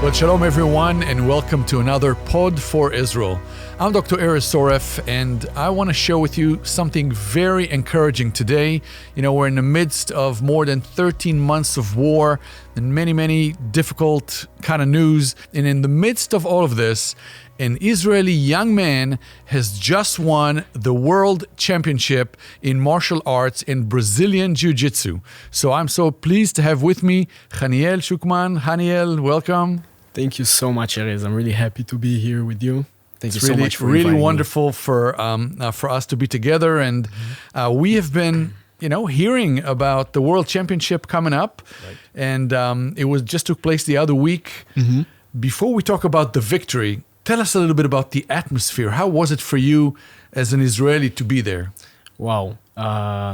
Well, shalom everyone, and welcome to another Pod for Israel. I'm Dr. Erez Soref, and I want to share with you something very encouraging today. You know, we're in the midst of more than 13 months of war and many difficult kind of news. And in the midst of all of this, an Israeli young man has just won the World Championship in martial arts in Brazilian Jiu Jitsu. So I'm so pleased to have with me Haniel Shuchman. Haniel, welcome. Thank you so much, Erez. I'm really happy to be here with you. Thank you so really, much for really inviting wonderful for us to be together. And we have been, hearing about the World Championship coming up. Right. And it was just took place the other week. Mm-hmm. Before we talk about the victory, tell us a little bit about the atmosphere. How was it for you as an Israeli to be there? Wow.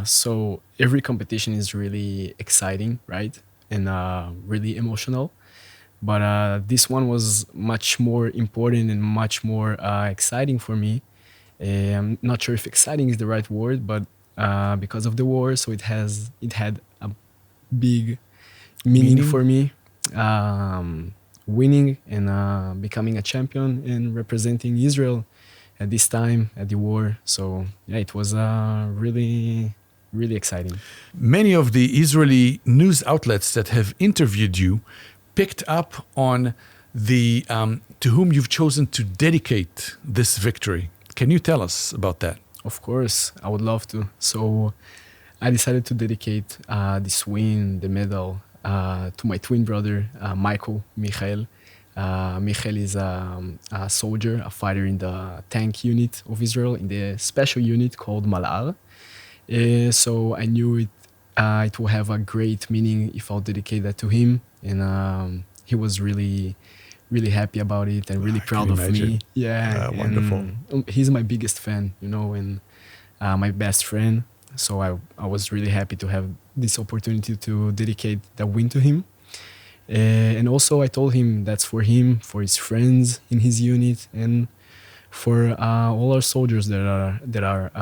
So every competition is really exciting, right? And really emotional. But this one was much more important and much more exciting for me. I'm not sure if exciting is the right word, but because of the war, so it had a big meaning for me. Winning and becoming a champion and representing Israel at this time at the war. So yeah, it was really exciting. Many of the Israeli news outlets that have interviewed you picked up on the to whom you've chosen to dedicate this victory. Can you tell us about that? Of course, I would love to. So I decided to dedicate this win, the medal, to my twin brother, Michael. Michael is a soldier, a fighter in the tank unit of Israel, in the special unit called Mal'ar. So I knew it will have a great meaning if I'll dedicate that to him. And he was really happy about it and really proud of me. Yeah, wonderful. He's my biggest fan, and my best friend. So I was really happy to have this opportunity to dedicate the win to him. And also I told him that's for him, for his friends in his unit, and for all our soldiers that are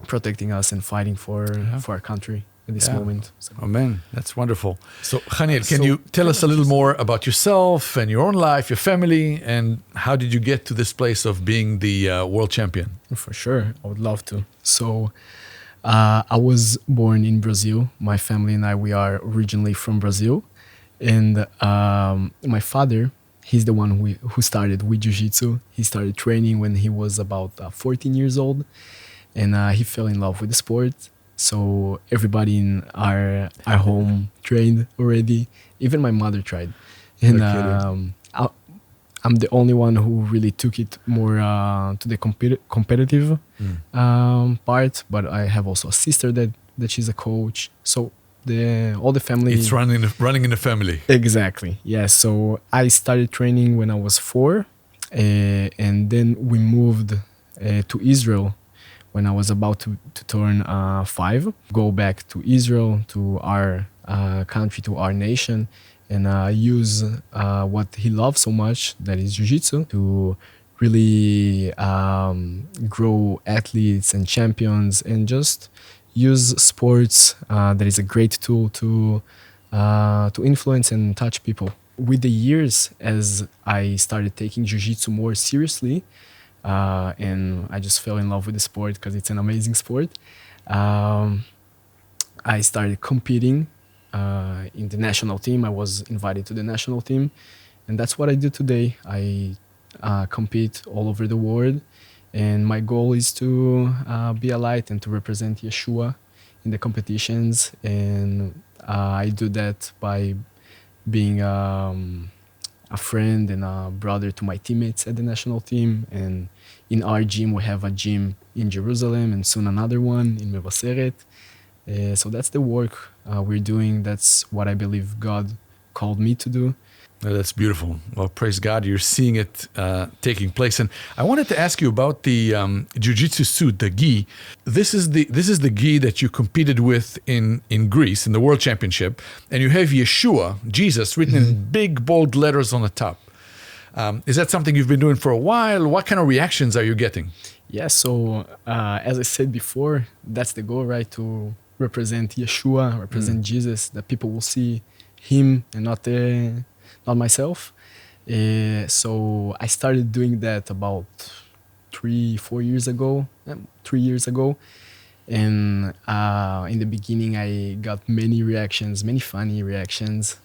protecting us and fighting for our country at this moment. So. Amen. That's wonderful. So, Haniel, can you tell us a little more about yourself and your own life, your family, and how did you get to this place of being the world champion? For sure. I would love to. So, I was born in Brazil. My family and I, we are originally from Brazil. And my father, he's the one who started with Jiu-Jitsu. He started training when he was about 14 years old. And he fell in love with the sport. So everybody in our home trained already. Even my mother tried. And I'm the only one who really took it more to the competitive part. But I have also a sister that she's a coach. So all the family... It's running in the family. Exactly. Yeah. So I started training when I was 4. And then we moved to Israel when I was about to turn 5, go back to Israel, to our country, to our nation, and use what he loves so much, that is Jiu-Jitsu, to really grow athletes and champions, and just use sports that is a great tool to influence and touch people. With the years, as I started taking Jiu-Jitsu more seriously, and I just fell in love with the sport because it's an amazing sport. I started competing in the national team. I was invited to the national team, and that's what I do today. I compete all over the world, and my goal is to be a light and to represent Yeshua in the competitions. And I do that by being a friend and a brother to my teammates at the national team. And in our gym, we have a gym in Jerusalem and soon another one in Mevaseret. So that's the work we're doing. That's what I believe God called me to do. That's beautiful. Well, praise God, you're seeing it taking place. And I wanted to ask you about the jiu-jitsu suit, the gi. This is the gi that you competed with in Greece in the World Championship, and you have Yeshua, Jesus, written in big bold letters on the top. Is that something you've been doing for a while? What kind of reactions are you getting? Yeah. So as I said before, that's the goal, right? To represent Yeshua, represent Jesus, that people will see him and not not myself. So I started doing that about 3 years ago. And in the beginning, I got many reactions, many funny reactions.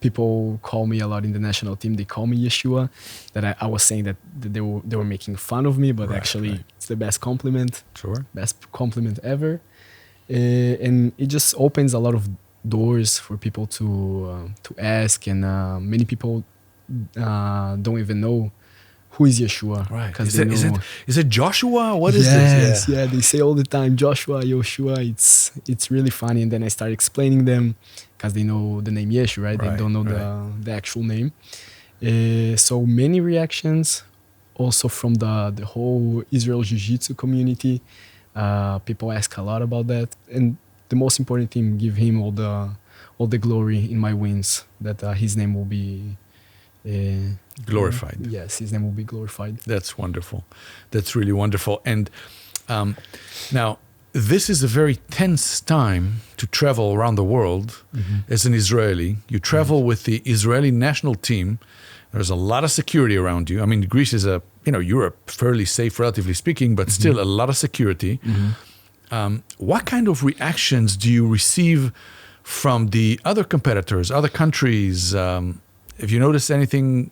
People call me a lot in the national team. They call me Yeshua. That I was saying that they were making fun of me, but actually it's the best compliment. Sure. Best compliment ever. And it just opens a lot of doors for people to ask, and many people don't even know who is Yeshua. Right. Is it Joshua? What is this? Yeah, they say all the time, Joshua, Yeshua. It's really funny. And then I start explaining them because they know the name Yeshua, right? They don't know the actual name. So many reactions also from the whole Israel Jiu Jitsu community. People ask a lot about that. And the most important thing, give him all the glory in my wins, that his name will be glorified. Yes, his name will be glorified. That's wonderful. That's really wonderful. And now, this is a very tense time to travel around the world as an Israeli. You travel with the Israeli national team. There's a lot of security around you. I mean, Greece is Europe, fairly safe, relatively speaking, but still a lot of security. What kind of reactions do you receive from the other competitors, other countries? Have you noticed anything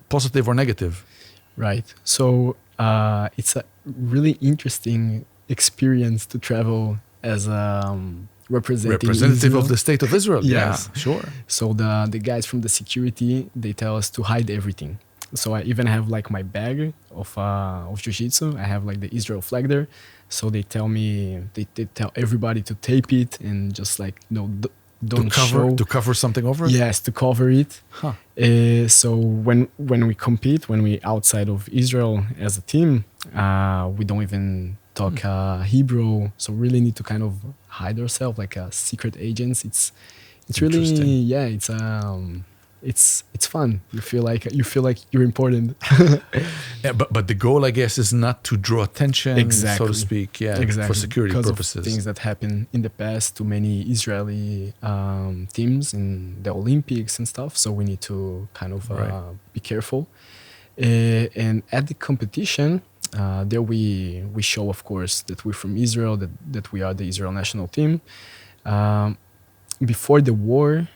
positive or negative? Right. So it's a really interesting experience to travel as a representative Israel. Of the state of Israel. Yes. Yeah, sure. So the guys from the security, they tell us to hide everything. So I even have like my bag of jiu-jitsu. I have like the Israel flag there. So they tell me, they tell everybody to tape it and just like, don't show. To cover something over it? Yes, to cover it. So when we compete, when we outside of Israel as a team, we don't even talk Hebrew. So really need to kind of hide ourselves like secret agents. It's really, it's fun. You feel like you're important. Yeah, but the goal, I guess, is not to draw attention, so to speak. Yeah, exactly. For security because purposes. Of things that happened in the past to many Israeli teams in the Olympics and stuff. So we need to kind of be careful. And at the competition, there we show, of course, that we're from Israel, that we are the Israel national team. Before the war,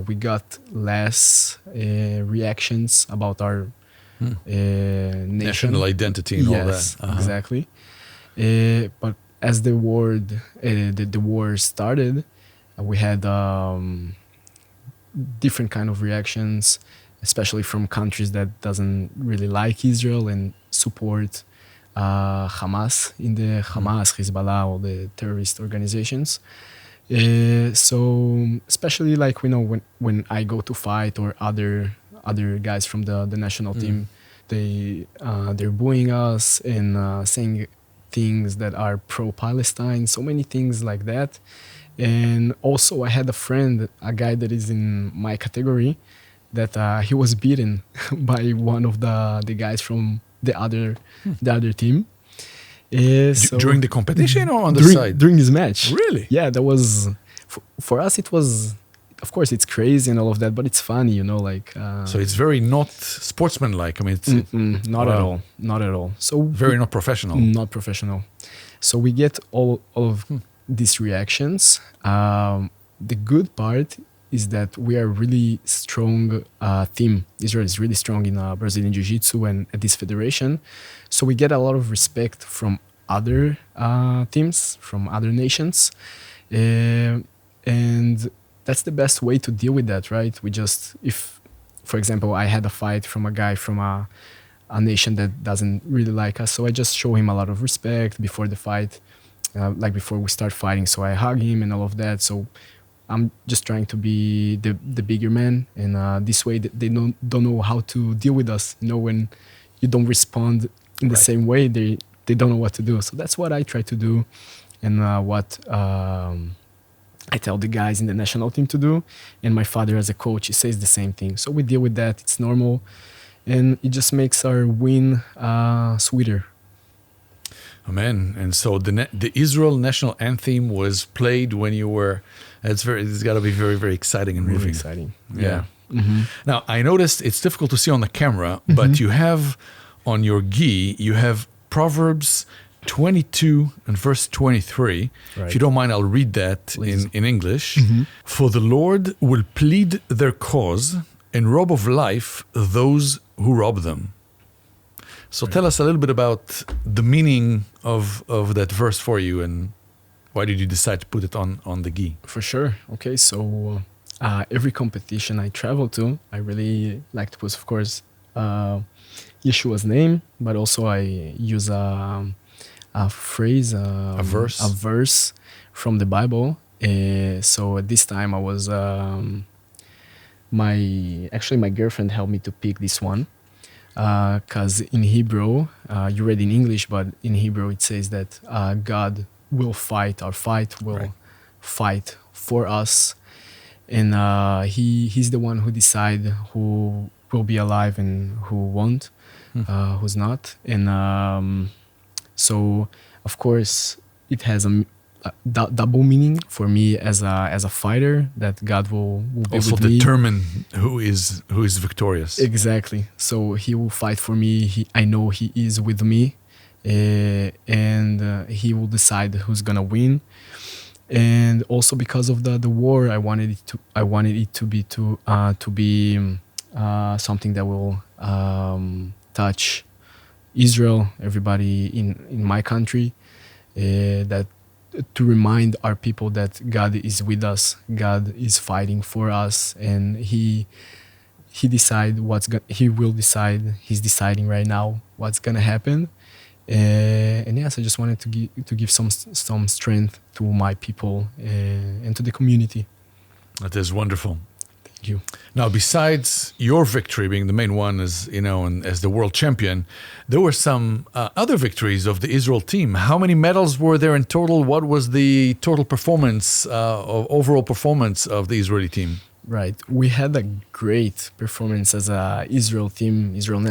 we got less reactions about our nation. National identity and all that. Exactly. But as the war started, we had different kind of reactions, especially from countries that doesn't really like Israel and support Hamas, Hezbollah, or the terrorist organizations. So especially like when I go to fight, or other guys from the national team, they're booing us and saying things that are pro-Palestine, so many things like that. And also I had a guy that is in my category, that he was beaten by one of the guys from the other team. During the competition or on the side? During his match. Really? Yeah, that was, for us it was, of course it's crazy and all of that, but it's funny, like... so it's very not sportsmanlike. I mean, it's... Not at all. So very not professional. Not professional. So we get all of these reactions. The good part is that we are really strong team. Israel is really strong in Brazilian Jiu Jitsu and at this federation. So we get a lot of respect from other teams, from other nations. And that's the best way to deal with that, right? We just, if, for example, I had a fight from a guy from a nation that doesn't really like us, so I just show him a lot of respect before the fight, like before we start fighting. So I hug him and all of that. So I'm just trying to be the bigger man, and this way they don't know how to deal with us. When you don't respond in the same way, they don't know what to do. So that's what I try to do, and what I tell the guys in the national team to do. And my father, as a coach, he says the same thing. So we deal with that. It's normal, and it just makes our win sweeter. Amen. And so the Israel national anthem was played when you were. It's got to be very, very exciting and moving. Really exciting. Yeah. Now, I noticed it's difficult to see on the camera, but you have on your gi, you have Proverbs 22 and verse 23. Right. If you don't mind, I'll read that in English. For the Lord will plead their cause and rob of life those who rob them. So tell us a little bit about the meaning of that verse for you, and why did you decide to put it on the gi? For sure. Okay, so every competition I travel to, I really like to put, of course, Yeshua's name, but also I use a phrase, A verse? a verse from the Bible. So at this time I was, my girlfriend helped me to pick this one. Because in Hebrew, you read in English, but in Hebrew it says that God will fight our fight, will fight for us. And he's the one who decides who will be alive and who won't, who's not. And so, of course, it has a double meaning for me as a fighter, that God will be Also with me. determine who is victorious. Exactly. So he will fight for me. I know he is with me, and he will decide who's gonna win. And also because of the war, I wanted it to be something that will touch Israel, everybody in my country, that to remind our people that God is with us, God is fighting for us, and He decide He will decide. He's deciding right now what's gonna happen. And yes, I just wanted to give some strength to my people and to the community. That is wonderful. Thank you. Now, besides your victory being the main one, and as the world champion, there were some other victories of the Israel team. How many medals were there in total? What was the total performance, overall performance of the Israeli team? Right. We had a great performance as a Israel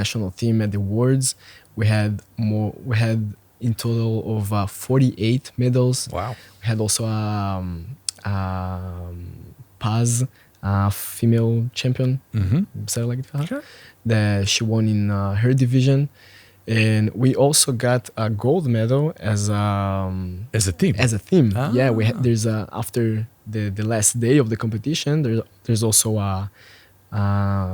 national team at the Worlds. We had in total of 48 medals. Wow. We had also Paz, female champion, that she won in her division, and we also got a gold medal as a team. Ah. Yeah, there's after the last day of the competition, there's also a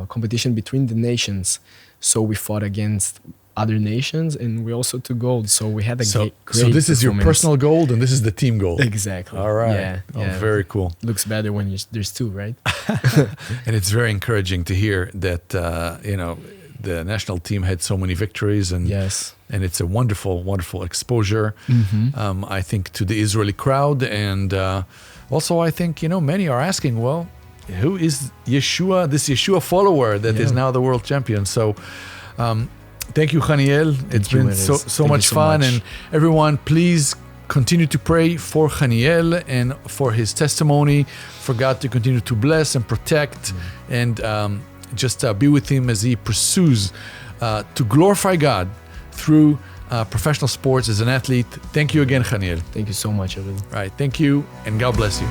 competition between the nations. So we fought against other nations, and we also took gold. So we had a great So this is your performance. personal gold, and this is the team gold. Exactly. All right. Yeah. Oh, very cool. Looks better when there's two, right? And it's very encouraging to hear that the national team had so many victories, and Yes. and it's a wonderful, wonderful exposure. I think to the Israeli crowd, and also I think many are asking, well, who is Yeshua? This Yeshua follower that is now the world champion. So. Thank you, Haniel. It's been so much fun. And everyone, please continue to pray for Haniel and for his testimony, for God to continue to bless and protect, and just be with him as he pursues to glorify God through professional sports as an athlete. Thank you again, Haniel. Thank you so much, everyone. Right. Thank you, and God bless you.